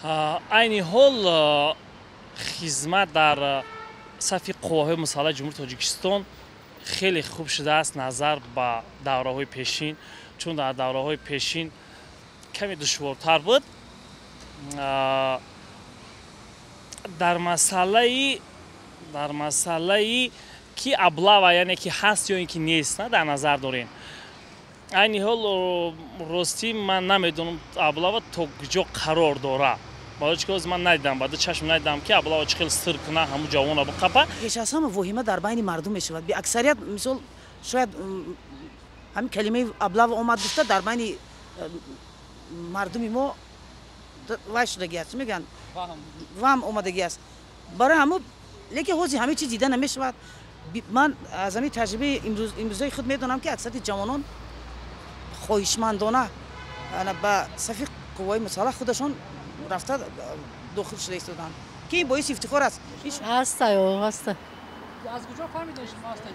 айни ҳол хизмат дар сафи қувваҳои мусаллаҳи ҷумҳурии Тоҷикистон хеле хуб шудааст назар ба давраҳои пешин, чун дар давраҳои пешин каме душвортар буд. дар масъалаи ки аблава яъне ки ҳаст ё ин ки нест дар назар дорем. айни ҳол ростӣ ман намедонам аблава то куҷо қарор дора. Балоч ки ман надидам, баъд чашм надидам ки аблава чӣ хел сир кунад ҳаму ҷавона биқапа. Пеш аз ҳама воҳима дар байни мардум мешавад. Бе аксарият мисол шояд ҳамин калимаи аблава омад гуфта дар байни мардуми мо вай шудагӣ аст. Чӣ мегӯянд? Ваҳм омадагӣ аст. Барои ҳамо лекин ҳозир ҳамин чиз дида намешавад. Ман аз ҳамин таҷрибаи имрӯзаи худ медонам ки аксари ҷавонон хоҳишмандона ба сафи қувваҳои мусаллаҳ худашон рафта дохил шуда истоданд ки ин боиси ифтихор аст. Ҳаста ё ҳаста. Аз куҷо фаҳмида шумо ҳаста?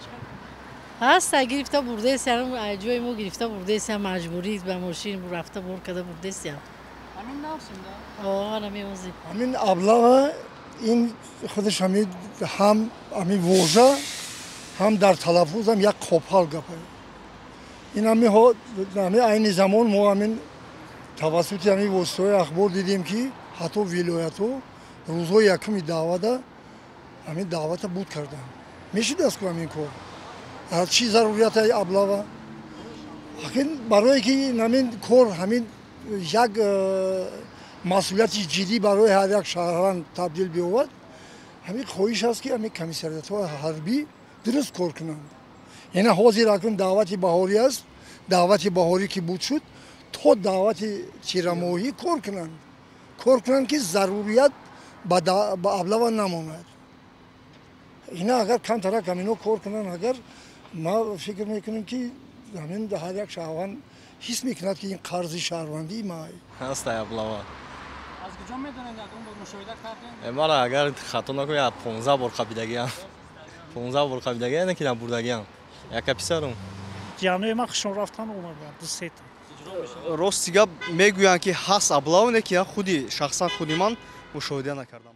ҳаста гирифта бурдесиям, ҷои мо гирифта бурдесиям, маҷбурӣ ба мошин рафта бор карда бурдесиям. Ҳамин навсим да? Намеозӣ. ҳамин аблава ин худаш ҳам ҳамин вожа ҳам дар талаффуз ҳам як қопал гапа. ин ҳамин айни замон мо ҳамин тавассути ҳамин воситаҳои ахбор дидем ки ҳатто вилоятҳо рӯзҳои якуми даъвата ҳамин даъвата буд карданд. Мешудааст ку ҳамин кор. Чӣ зарурият аблава? Барое ки ҳамин кор ҳамин як масъулияти ҷиддӣ барои ҳар як шаҳрванд табдил биёбад, ҳамин хоҳиш аст ки ҳамин комиссариятҳои ҳарбӣ дуруст кор кунанд. Яъне ҳозир акнун даъвати баҳорӣ аст, даъвати баҳорӣ ки буд шуд, то даъвати тирамоҳӣ кор кунанд ки зарурият ба аблава намонад. Ина агар камтарак ҳамино кор кунанд, агар ма фикр мекунем ки ҳамин ҳар як шаҳрванд ҳис мекунад ки ин қарзи шаҳрвандии май ҳаст аблава. Аз куҷо медонед якон бор мушоҳида кардем? Мара агар хато накунам 15 бор қабидагиам. 15 бор қабидагиам ки бурдагиам. Яка писарум. ҷанои ман хушон рафтан омадам дусета. Рости гап мегӯянд ки ҳаст аблава, не ки худи шахсан худи ман мушоҳида накардам.